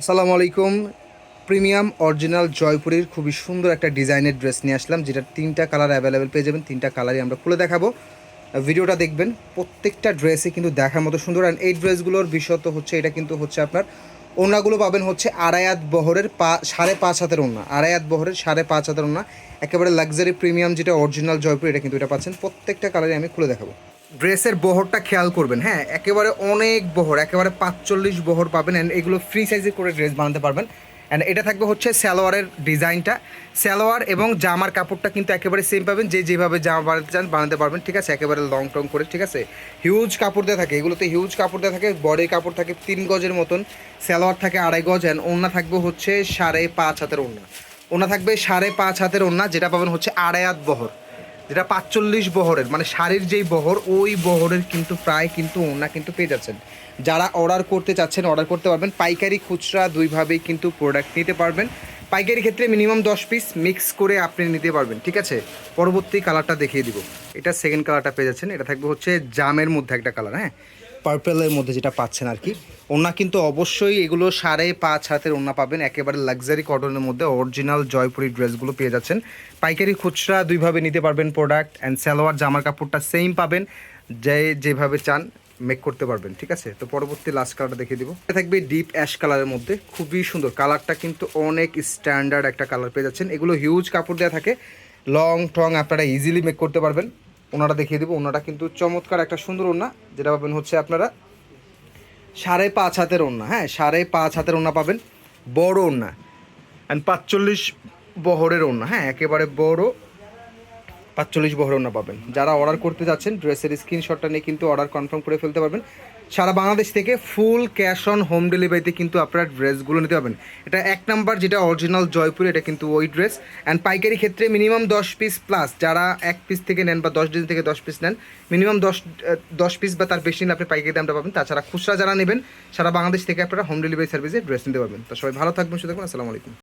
আসসালামু আলাইকুম। Premium original জয়পুরের খুবই সুন্দর একটা ডিজাইনের ড্রেস নিয়ে আসলাম, যেটা তিনটা কালার অ্যাভেলেবেল পেয়ে যাবেন। তিনটা কালারই আমরা খুলে দেখাবো, ভিডিওটা দেখবেন। প্রত্যেকটা ড্রেসই কিন্তু দেখার মতো সুন্দর। অ্যান্ড এই ড্রেসগুলোর বিশেষত হচ্ছে এটা কিন্তু হচ্ছে আপনার ওড়নাগুলো পাবেন হচ্ছে আড়াই বহরের 5.5 হাতের ওড়না, আড়াই বহরের 5.5 হাতের ওড়না। একেবারে লাক্সারি প্রিমিয়াম যেটা অরিজিনাল জয়পুর, এটা কিন্তু এটা পাচ্ছেন। প্রত্যেকটা কালারই আমি খুলে দেখাবো। ড্রেসের বহরটা খেয়াল করবেন, হ্যাঁ একেবারে অনেক বহর, একেবারে 45 বহর পাবেন। অ্যান্ড এগুলো ফ্রি সাইজে করে ড্রেস বানাতে পারবেন। অ্যান্ড এটা থাকবে হচ্ছে সালোয়ারের ডিজাইনটা, সালোয়ার এবং জামার কাপড়টা কিন্তু একেবারে সেম পাবেন। যে যেভাবে জামা বানাতে চান বানাতে পারবেন, ঠিক আছে। একেবারে লং টং করে, ঠিক আছে। হিউজ কাপড় দেওয়া থাকে, এগুলোতে হিউজ কাপড় দেওয়া থাকে। বডির কাপড় থাকে 3 গজের মতন, সালোয়ার থাকে 2.5 গজ। অ্যান্ড ওড়না থাকবে হচ্ছে 5.5 হাতের ওড়না। ওড়না থাকবে 5.5 হাতের ওড়না, যেটা পাবেন হচ্ছে আড়াই বহর, যেটা 45 বহরের, মানে শাড়ির যেই বহর ওই বহরের কিন্তু প্রায় কিন্তু ওড়না কিন্তু পেয়ে যাচ্ছেন। যারা অর্ডার করতে চাচ্ছেন অর্ডার করতে পারবেন। পাইকারি খুচরা দুইভাবেই কিন্তু প্রোডাক্ট নিতে পারবেন। পাইকারি ক্ষেত্রে মিনিমাম 10 পিস মিক্স করে আপনি নিতে পারবেন, ঠিক আছে। পরবর্তী কালারটা দেখিয়ে দিব। এটা সেকেন্ড কালারটা পেয়ে যাচ্ছেন। এটা থাকবে হচ্ছে জামের মধ্যে একটা কালার, হ্যাঁ পার্পেলের মধ্যে যেটা পাচ্ছেন আর কি। ওড়না কিন্তু অবশ্যই এগুলো 5.5 হাতের ওড়না পাবেন। একেবারে লাক্সারি কটনের মধ্যে অরিজিনাল জয়পুরি ড্রেসগুলো পেয়ে যাচ্ছেন। পাইকারি খুচরা দুইভাবে নিতে পারবেন প্রোডাক্ট। অ্যান্ড সালোয়ার জামার কাপড়টা সেম পাবেন, যেভাবে চান মেক করতে পারবেন, ঠিক আছে। তো পরবর্তী লাস্ট কালারটা দেখিয়ে দিব। এটা থাকবে ডিপ অ্যাশ কালারের মধ্যে, খুবই সুন্দর কালারটা, কিন্তু অনেক স্ট্যান্ডার্ড একটা কালার পেয়ে যাচ্ছেন। এগুলো হিউজ কাপড় দেওয়া থাকে, লং টং আপনারা ইজিলি মেক করতে পারবেন। ওনাটা দেখিয়ে দেবো। ওনাটা কিন্তু চমৎকার একটা সুন্দর ওড়না, যেটা পাবেন হচ্ছে আপনারা 5.5 হাতের ওড়না, হ্যাঁ 5.5 হাতের ওড়না পাবেন, বড় ওড়না। অ্যান্ড 45 বহরের ওড়না, হ্যাঁ একেবারে বড় 45 বহরের ওড়না পাবেন। যারা অর্ডার করতে যাচ্ছেন ড্রেসের স্ক্রিনশটটা নিয়ে কিন্তু অর্ডার কনফার্ম করে ফেলতে পারবেন। সারা বাংলাদেশ থেকে ফুল ক্যাশ অন হোম ডেলিভারিতে কিন্তু আপনারা ড্রেসগুলো নিতে পারবেন। এটা 1 নাম্বার যেটা অরিজিনাল জয়পুর, এটা কিন্তু ওই ড্রেস। অ্যান্ড পাইকারি ক্ষেত্রে মিনিমাম 10 পিস প্লাস, যারা 1 পিস থেকে নেন বা 10 ডিজাইন থেকে 10 পিস নেন, মিনিমাম 10 পিস বা তার বেশি নিলে আপনি পাইকারি দামটা পাবেন। তাছাড়া খুচরা যারা নেবেন সারা বাংলাদেশ থেকে আপনারা হোম ডেলিভারি সার্ভিসে ড্রেস নিতে পারবেন। তো সবাই ভালো থাকবেন, সুস্থ থাকবেন। আসসালামু আলাইকুম।